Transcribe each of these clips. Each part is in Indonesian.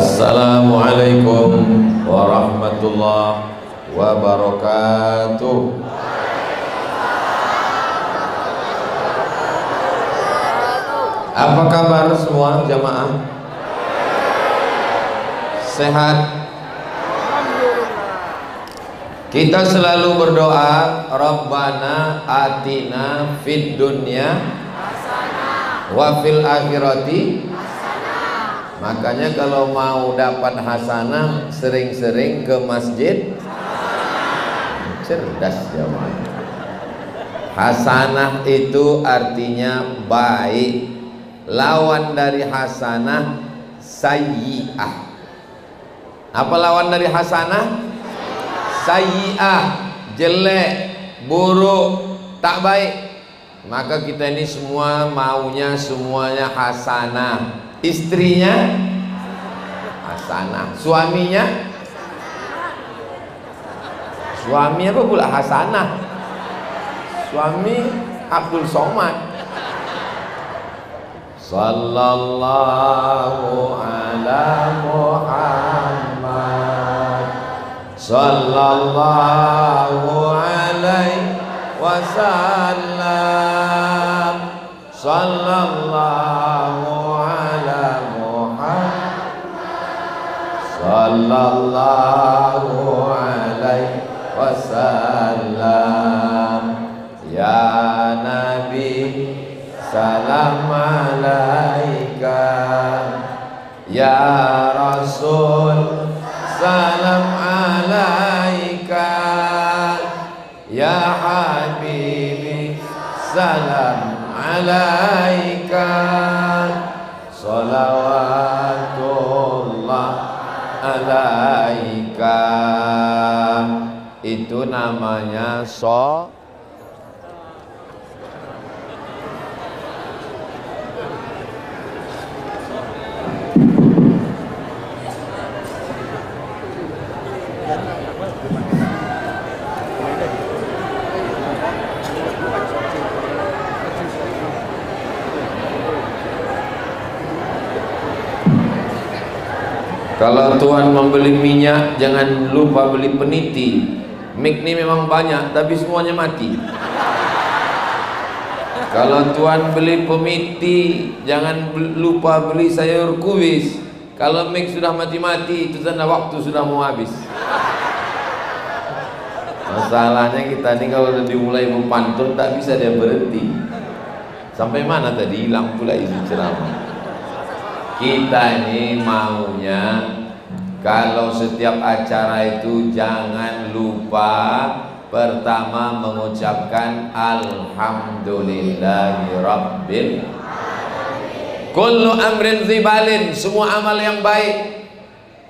Assalamualaikum warahmatullahi wabarakatuh. Apa kabar semua jamaah? Sehat? Kita selalu berdoa, Rabbana atina fid dunya wa fil akhirati. Makanya kalau mau dapat hasanah sering-sering ke masjid. Cerdas jamaah. Hasanah itu artinya baik. Lawan dari hasanah sayyi'ah. Apa lawan dari hasanah? Sayyi'ah, jelek, buruk, tak baik. Maka kita ini semua maunya semuanya hasanah. Istrinya hasanah, suaminya suami apa pula hasanah? Suami Abdul Somad. Sallallahu ala Muhammad sallallahu alaihi wasallam sallallahu ala Muhammad sallallahu alaihi wasallam. Ya Nabi salam alaika, ya Rasul salam alaika, ya Habibi salam alaika, salawatullah alaika. Itu namanya Kalau tuan membeli minyak, jangan lupa beli peniti. Mik ini memang banyak, tapi semuanya mati. Kalau tuan beli pemiti, jangan lupa beli sayur kubis. Kalau mik sudah mati-mati, itu tanda waktu sudah mau habis. Masalahnya kita ini kalau sudah dimulai mempantun, tak bisa dia berhenti. Sampai mana tadi? Hilang pula isi ceramah. Kita ini maunya kalau setiap acara itu jangan lupa pertama mengucapkan alhamdulillahi rabbil kullu amrin zibalin, semua amal yang baik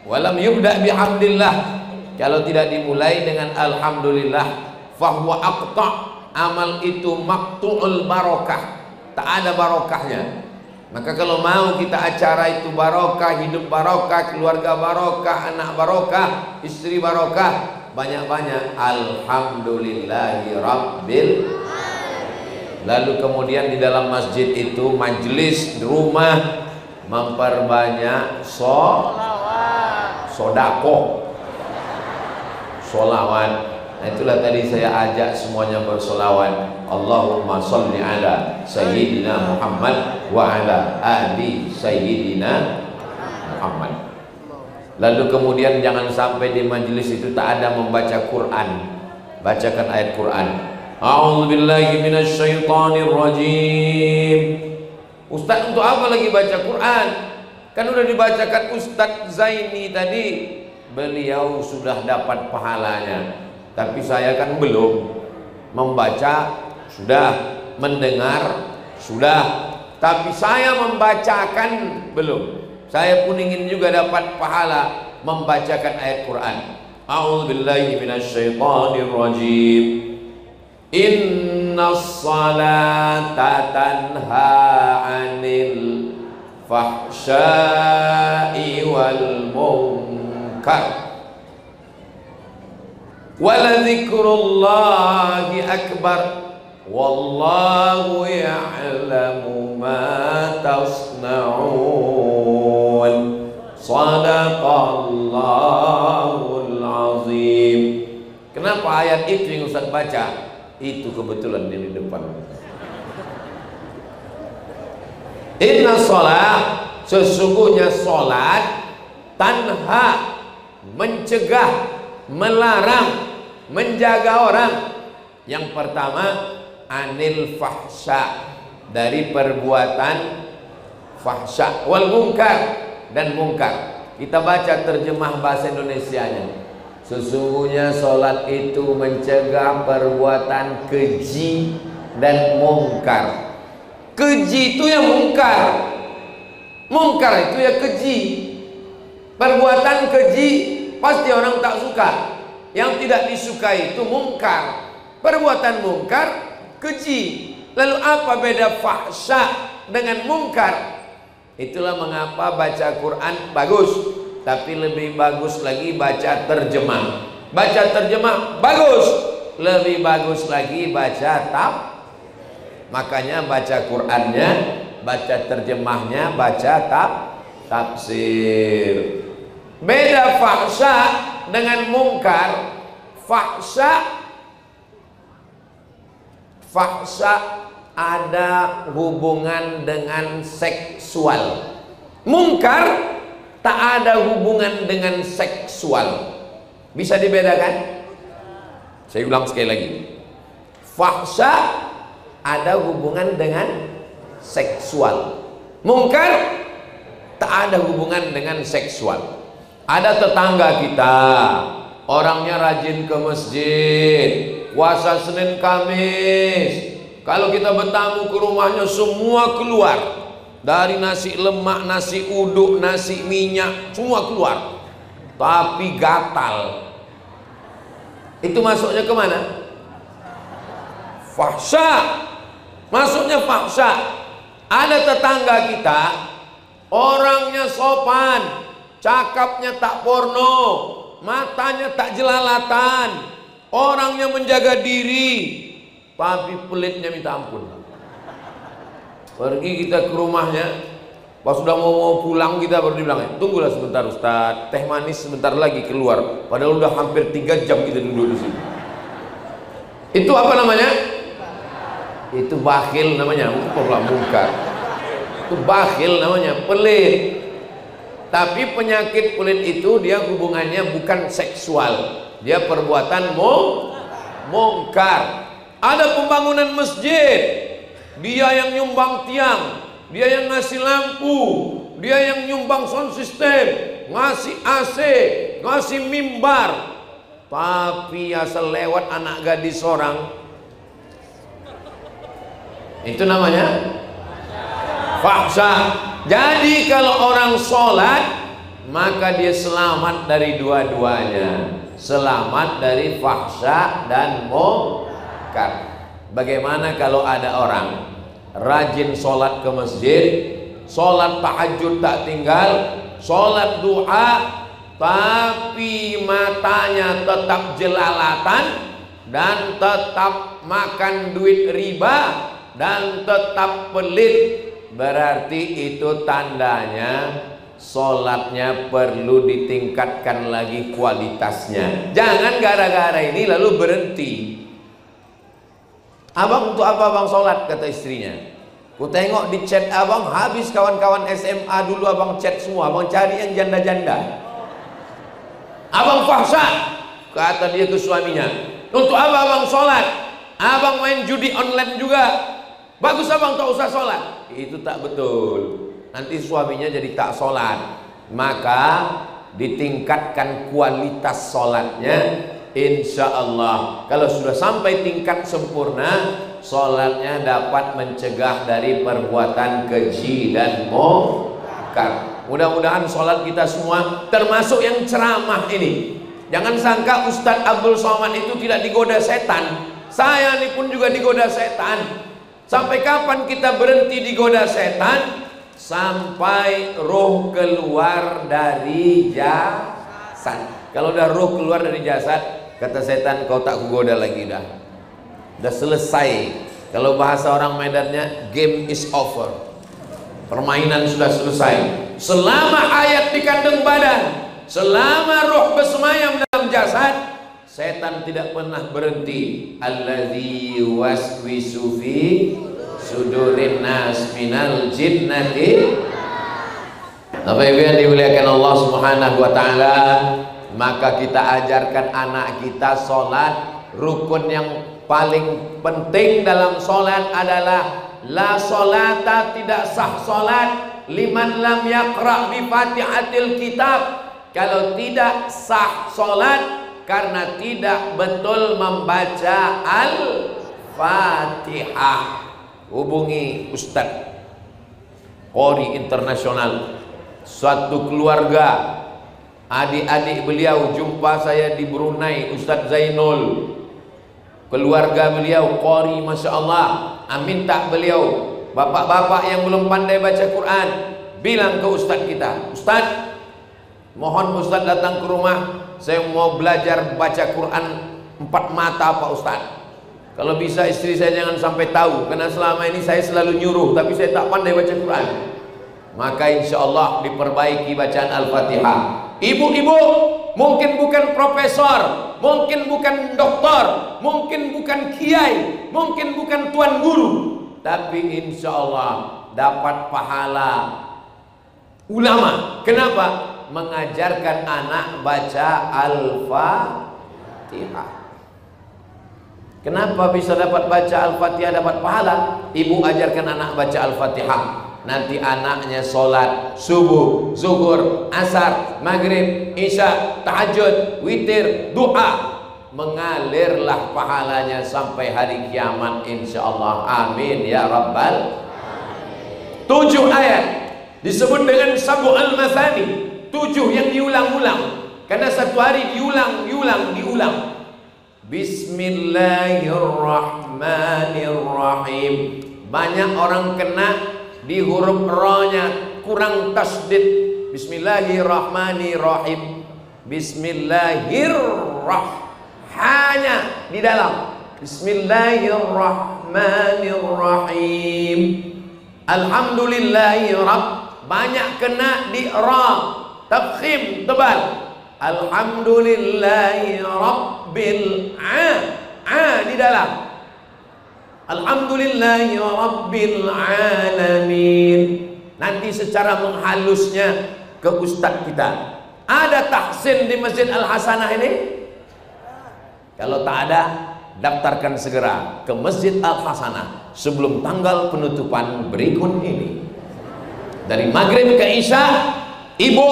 walam yubda bihamdillah, kalau tidak dimulai dengan alhamdulillah fahuwa aqta', amal itu maqtu'ul barakah, tak ada barokahnya. Maka kalau mau kita acara itu barokah, hidup barokah, keluarga barokah, anak barokah, istri barokah, banyak-banyak alhamdulillahi rabbil. Lalu kemudian di dalam masjid itu majelis rumah memperbanyak sodako, solawat. Nah itulah tadi saya ajak semuanya bersolawat. Allahumma salli ala Sayyidina Muhammad wa ala ali Sayyidina Muhammad. Lalu kemudian jangan sampai di majelis itu tak ada membaca Quran. Bacakan ayat Quran. A'udzubillahi minasyaitonir rajim. Ustaz, untuk apa lagi baca Quran? Kan udah dibacakan Ustaz Zaini tadi. Beliau sudah dapat pahalanya. Tapi saya kan belum. Membaca sudah, mendengar sudah, tapi saya membacakan belum. Saya pun ingin juga dapat pahala membacakan ayat Quran. A'udzubillahi minasyaitonir rajim. Innas salata tanha 'anil fahsya'i wal munkar. Waladzikrullahi akbar wallahu ya'lamu ma tasna'un. Sadaqallahu ayat itu yang Ustaz baca, itu kebetulan di depan. Inna sholat, sesungguhnya sholat, tanha, mencegah, melarang, menjaga orang. Yang pertama, anil fahsya, dari perbuatan fahsya, wal munkar, dan munkar. Kita baca terjemah bahasa Indonesianya. Sesungguhnya sholat itu mencegah perbuatan keji dan mungkar. Keji itu yang mungkar, mungkar itu ya keji. Perbuatan keji pasti orang tak suka. Yang tidak disukai itu mungkar. Perbuatan mungkar keji. Lalu apa beda fahsya dengan mungkar? Itulah mengapa baca Quran bagus, tapi lebih bagus lagi baca terjemah. Baca terjemah bagus, lebih bagus lagi baca makanya baca Qurannya, baca terjemahnya, baca tafsir. Beda fahsya dengan mungkar. Fahsya ada hubungan dengan seksual. Mungkar tak ada hubungan dengan seksual. Bisa dibedakan? Saya ulang sekali lagi. Fahsya ada hubungan dengan seksual. Mungkar tak ada hubungan dengan seksual. Ada tetangga kita, orangnya rajin ke masjid, puasa Senin Kamis. Kalau kita bertamu ke rumahnya semua keluar. Dari nasi lemak, nasi uduk, nasi minyak, semua keluar. Tapi gatal. Itu masuknya kemana? Fahsya. Masuknya fahsya. Ada tetangga kita, orangnya sopan, cakapnya tak porno, matanya tak jelalatan, orangnya menjaga diri, tapi pelitnya minta ampun. Pergi kita ke rumahnya, pas sudah mau pulang kita baru dibilang, tunggulah sebentar Ustaz, teh manis sebentar lagi keluar. Padahal udah hampir 3 jam kita duduk di sini. Itu apa namanya? Itu bakhil namanya, bukan mungkar. Itu bakhil namanya, pelit. Tapi penyakit pelit itu dia hubungannya bukan seksual, dia perbuatan mungkar. Ada pembangunan masjid, dia yang nyumbang tiang, dia yang ngasih lampu, dia yang nyumbang sound system, ngasih AC, ngasih mimbar. Tapi asal lewat anak gadis orang, itu namanya fahsya. Jadi kalau orang sholat, maka dia selamat dari dua-duanya, selamat dari fahsya dan mungkar. Bagaimana kalau ada orang rajin sholat ke masjid, sholat tahajud tak tinggal, sholat duha, tapi matanya tetap jelalatan dan tetap makan duit riba dan tetap pelit, berarti itu tandanya sholatnya perlu ditingkatkan lagi kualitasnya. Jangan gara-gara ini lalu berhenti. Abang, untuk apa abang sholat? Kata istrinya. Ku tengok di chat abang, habis kawan-kawan SMA dulu abang chat semua, abang cari yang janda-janda. Abang fahsya, kata dia ke suaminya. Untuk apa abang sholat? Abang main judi online juga. Bagus abang tak usah sholat. Itu tak betul. Nanti suaminya jadi tak sholat. Maka ditingkatkan kualitas sholatnya. Insya Allah kalau sudah sampai tingkat sempurna, sholatnya dapat mencegah dari perbuatan keji dan mungkar. Mudah-mudahan sholat kita semua, termasuk yang ceramah ini, jangan sangka Ustadz Abdul Somad itu tidak digoda setan. Saya ini pun juga digoda setan. Sampai kapan kita berhenti digoda setan? Sampai roh keluar dari jasad. Kalau udah roh keluar dari jasad, kata setan, kau tak kugoda lagi dah. Udah selesai. Kalau bahasa orang Medannya, game is over. Permainan sudah selesai. Selama ayat di kandung badan, selama roh bersemayam dalam jasad, Setan tidak pernah berhenti. Allazi waswisu fi sudurin nas minal jinnati. Bapak Ibu yang dimuliakan Allah Subhanahu wa taala, maka kita ajarkan anak kita sholat. Rukun yang paling penting dalam sholat adalah la sholata, tidak sah sholat liman lam yaqra bi fatihatil kitab. Kalau tidak sah sholat karena tidak betul membaca Al-Fatihah. Hubungi Ustadz Qori Internasional. Suatu keluarga, adik-adik beliau jumpa saya di Brunei, Ustadz Zainul. Keluarga beliau Qori, Masya Allah. Minta beliau, bapak-bapak yang belum pandai baca Quran, bilang ke Ustadz kita, Ustadz, mohon Ustadz datang ke rumah, saya mau belajar baca Quran 4 mata Pak Ustadz. Kalau bisa istri saya jangan sampai tahu, karena selama ini saya selalu nyuruh, tapi saya tak pandai baca Quran. Maka insya Allah diperbaiki bacaan Al-Fatihah. Ibu-ibu mungkin bukan profesor, mungkin bukan doktor, mungkin bukan kiai, mungkin bukan tuan guru, tapi insya Allah dapat pahala ulama. Kenapa? Mengajarkan anak baca Al-Fatihah. Kenapa bisa dapat baca Al-Fatihah dapat pahala? Ibu ajarkan anak baca Al-Fatihah. Nanti anaknya sholat subuh, zuhur, asar, maghrib, isya, tahajud, witir, doa, mengalirlah pahalanya sampai hari kiamat insyaallah. Amin ya rabbal. 7 ayat disebut dengan Sab'ul Mathani, 7 yang diulang-ulang, karena satu hari diulang. Bismillahirrahmanirrahim. Banyak orang kena di huruf ra-nya kurang tasdid. Bismillahirrahmanirrahim. Hanya di dalam Bismillahirrahmanirrahim. Alhamdulillahi rabb, banyak kena di ra, tafkhim tebal. Alhamdulillahi rabbil di dalam Alhamdulillahi rabbil alamin. Nanti secara menghalusnya ke ustadz kita. Ada tahsin di Masjid Al-Hasanah ini? Kalau tak ada, daftarkan segera ke Masjid Al-Hasanah sebelum tanggal penutupan berikut ini. Dari maghrib ke isya, ibu,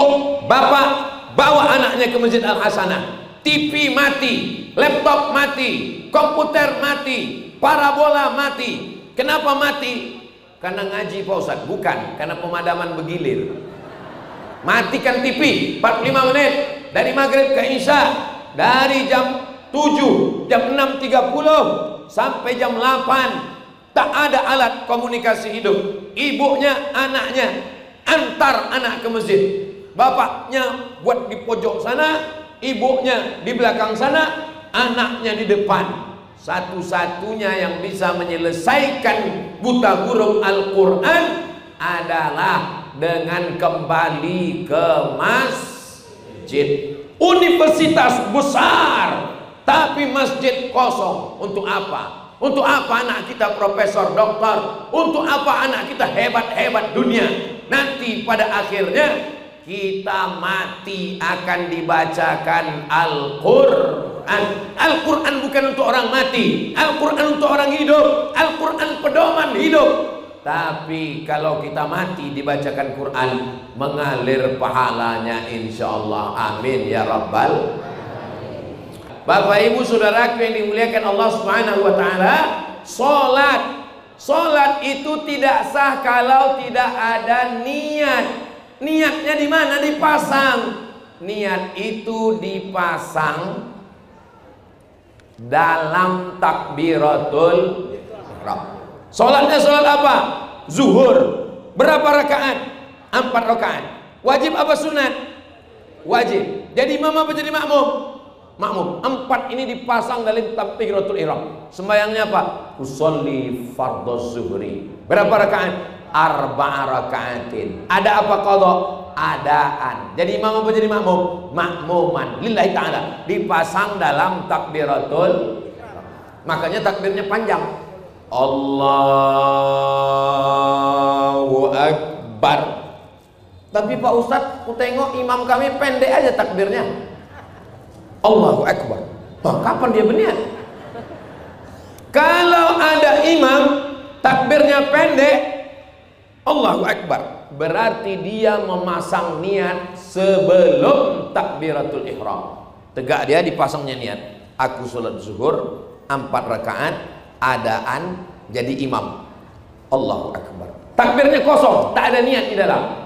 bapak bawa anaknya ke Masjid Al-Hasanah. TV mati, laptop mati, komputer mati, parabola mati. Kenapa mati? Karena ngaji Pak Ustadz? Bukan, karena pemadaman bergilir. Matikan TV 45 menit dari maghrib ke isya, dari jam 7, jam 6.30 sampai jam 8. Tak ada alat komunikasi hidup. Ibunya, anaknya antar anak ke masjid. Bapaknya buat di pojok sana, ibunya di belakang sana, anaknya di depan. Satu-satunya yang bisa menyelesaikan buta huruf Al-Quran adalah dengan kembali ke masjid. Universitas besar, tapi masjid kosong. Untuk apa? Untuk apa anak kita profesor, doktor? Untuk apa anak kita hebat-hebat dunia? Nanti pada akhirnya kita mati akan dibacakan Al-Quran. Al-Quran bukan untuk orang mati, Al-Quran untuk orang hidup, Al-Quran pedoman hidup. Tapi kalau kita mati dibacakan Quran, mengalir pahalanya insyaallah. Amin ya rabbal. Bapak ibu saudaraku yang dimuliakan Allah Subhanahu wa taala, salat itu tidak sah kalau tidak ada niat. Niatnya di mana? Dipasang. Niat itu dipasang dalam takbiratul ihram. Salatnya salat apa? Zuhur. Berapa rakaat? 4 rakaat. Wajib apa sunat? Wajib. Jadi imam apa jadi makmum? Makmum. 4 ini dipasang dalam takbiratul ihram. Sembayangnya apa? Usolli fardhu zuhri. Berapa rakaat? 4 rakaatin. Ada apa qadha? adaan. Jadi imam apa jadi makmum? Makmuman lillahi ta'ala, dipasang dalam takbiratul. Makanya takbirnya panjang. Allahu Akbar. Tapi Pak Ustadz, aku tengok imam kami pendek aja takbirnya. Allahu Akbar. Kapan dia berniat? Kalau ada imam takbirnya pendek, Allahu Akbar, berarti dia memasang niat sebelum takbiratul ihram. Tegak dia dipasangnya niat. Aku sholat zuhur 4 rakaat, adaan jadi imam. Allahu Akbar. Takbirnya kosong, tak ada niat di dalam.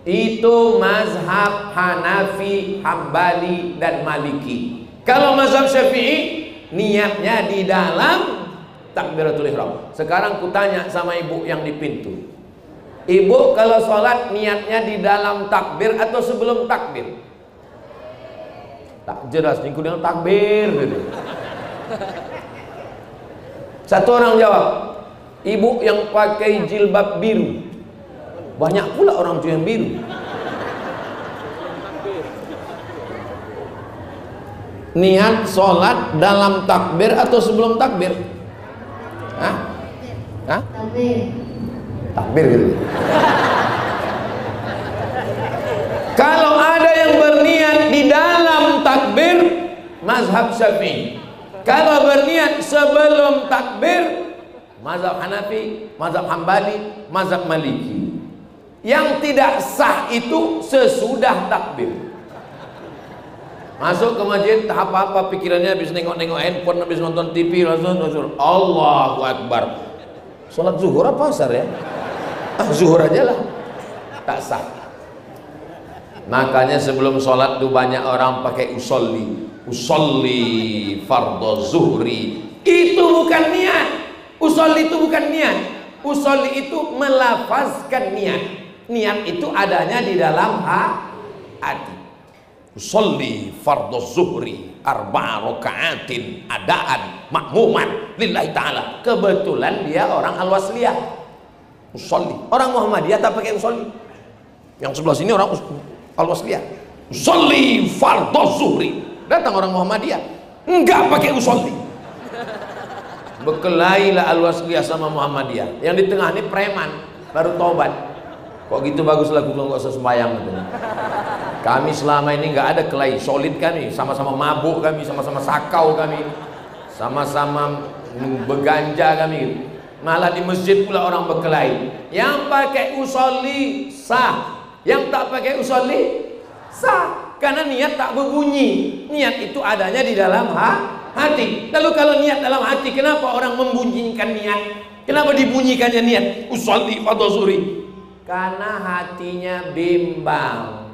Itu mazhab Hanafi, Hambali, dan Maliki. Kalau mazhab Syafi'i, niatnya di dalam takbiratul ihram. Sekarang kutanya sama ibu yang di pintu, ibu kalau sholat niatnya di dalam takbir atau sebelum takbir? Tak jelas, niku dengan takbir gitu. Satu orang jawab, ibu yang pakai jilbab biru. Banyak pula orang tua yang biru. Niat sholat dalam takbir atau sebelum takbir? Hah? Hah? Takbir gitu. Kalau ada yang berniat di dalam takbir, mazhab Syafi'i. Kalau berniat sebelum takbir, mazhab Hanafi, mazhab Hambali, mazhab Maliki. Yang tidak sah itu sesudah takbir. Masuk ke masjid, tak apa-apa pikirannya, habis nengok-nengok handphone, habis nonton TV, langsung Allahu Akbar. Sholat zuhur apa asar ya? Zuhur aja lah. Tak sah. Makanya sebelum sholat tuh banyak orang pakai usolli fardhu zuhri. Itu bukan niat. Usolli itu bukan niat. Usolli itu melafazkan niat. Niat itu adanya di dalam hati. Usolli fardhu zuhri 4 rakaatin adaan makmuman lillahi ta'ala. Kebetulan dia orang Al-Wasliyah. Usolli. Orang Muhammadiyah tak pakai usolli. Yang sebelah sini orang Al-Wasliyah. Usolli fardhu zuhri. Datang orang Muhammadiyah, enggak pakai usolli. Berkelailah Al-Wasliyah sama Muhammadiyah. Yang di tengah ini preman, baru taubat. Kok gitu bagus lagu, nggak usah sembahyang katanya. Kami selama ini nggak ada kelahi, solid kami, sama-sama mabuk kami, sama-sama sakau kami, sama-sama beganja kami. Malah di masjid pula orang berkelahi. Yang pakai usolli sah, yang tak pakai usolli sah, karena niat tak berbunyi. Niat itu adanya di dalam hati. Lalu kalau niat dalam hati, kenapa orang membunyikan niat? Kenapa dibunyikannya niat? Usolli fardhu zuhri. Karena hatinya bimbang.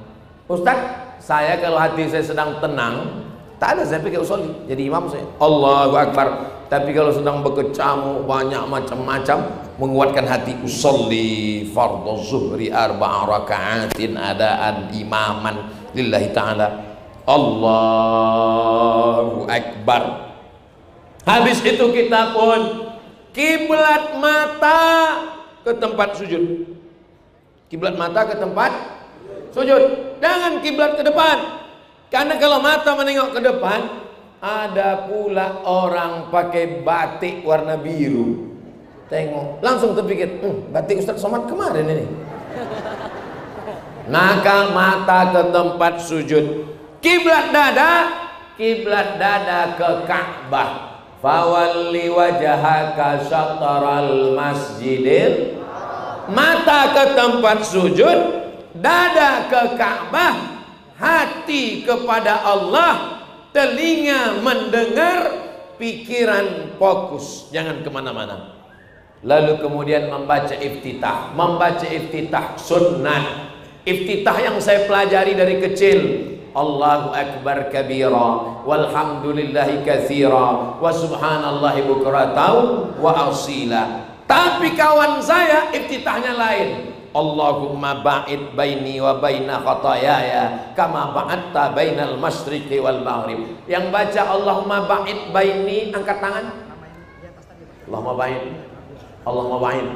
Ustaz, saya kalau hati saya sedang tenang, tak ada saya pakai usolli, jadi imam saya Allahu Akbar. Tapi kalau sedang berkecamuk banyak macam-macam, menguatkan hati, usolli fardhu zuhri 4 rakaatin adaan imaman lillahi ta'ala, Allahu Akbar. Habis itu kita pun kiblat mata ke tempat sujud. Kiblat mata ke tempat sujud. Jangan kiblat ke depan. Karena kalau mata menengok ke depan, ada pula orang pakai batik warna biru. Tengok, langsung terpikir, batik Ustaz Somad kemarin ini. Maka mata ke tempat sujud. Kiblat dada ke Ka'bah. Fawalli wajhaka syatral masjidil. Mata ke tempat sujud, dada ke Ka'bah, hati kepada Allah, telinga mendengar, pikiran fokus, jangan kemana-mana. Lalu kemudian membaca iftitah. Membaca iftitah sunnah. Iftitah yang saya pelajari dari kecil, Allahu Akbar kabira, walhamdulillahi katsira, wa subhanallahi bukratan wa asila. Tapi kawan saya iftitahnya lain. Allahumma ba'id baini wa baina khatayaya kama ba'adta bainal masyriqi wal maghrib. Yang baca Allahumma ba'id baini, angkat tangan. Allahumma ba'id, Allahumma ba'id,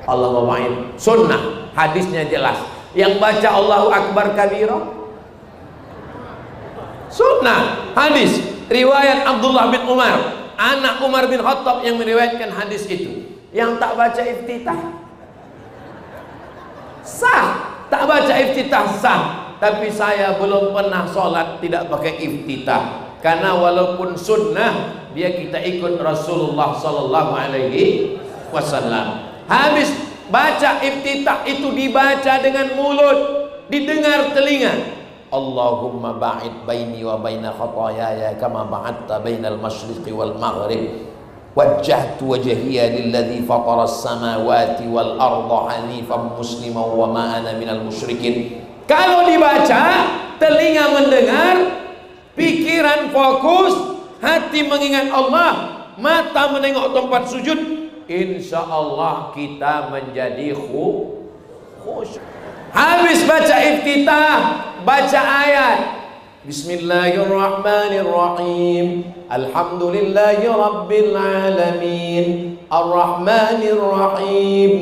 Allahumma ba'id. Sunnah, hadisnya jelas. yang baca Allahu Akbar kabira? Sunnah. Hadis riwayat Abdullah bin Umar, anak Umar bin Khattab yang meriwayatkan hadis itu. Yang tak baca iftitah sah, tak baca iftitah sah. Tapi saya belum pernah sholat tidak pakai iftitah, karena walaupun sunnah dia kita ikut Rasulullah Sallallahu Alaihi Wasallam. Habis baca iftitah itu dibaca dengan mulut, didengar telinga. Allahumma ba'id baini wa baina khataayaya kama ba'adta bainal masyriqi wal maghrib. Wajjahtu wajhiya lilladzi fatara as-samawati wal arda hanifan musliman wa ma ana minal musyrikin. Kalau dibaca, telinga mendengar, pikiran fokus, hati mengingat Allah, mata menengok tempat sujud, insya Allah kita menjadi khusyuk. Habis baca iftitah, baca ayat Bismillahirrahmanirrahim, Alhamdulillahi Rabbil Alamin, Ar-Rahmanirrahim,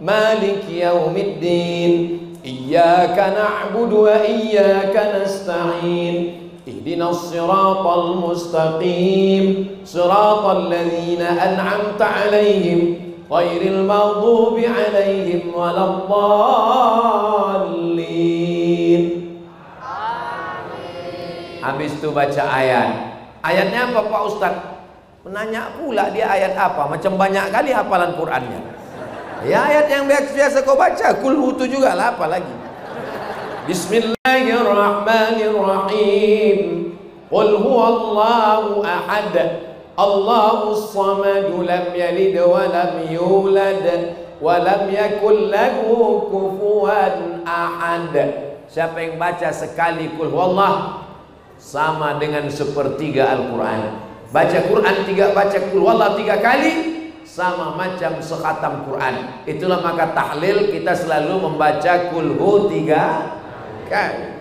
Maliki Yawmiddin, Iyyaka na'budu wa iyyaka nasta'in, Ihdinas siratal mustaqim, Siratal ladzina an'amta 'alaihim, ghairil maghdubi 'alaihim waladdallin. Habis itu baca ayat. Ayatnya apa Pak Ustaz? Menanya pula dia ayat apa? Macam banyak kali hafalan Qur'annya. Ya ayat yang biasa kau baca, kulhu itu juga lah, apa lagi? Bismillahirrahmanirrahim. Qul huwallahu ahad, Allahus samad, lam yalid wa lam yulad wa lam yakul lahu kufuwan ahad. Siapa yang baca sekali qul huwallah sama dengan sepertiga Al-Quran. Baca Quran baca qul huwallah 3 kali sama macam sekhatam Quran. Itulah maka tahlil kita selalu membaca kulhu 3 kali.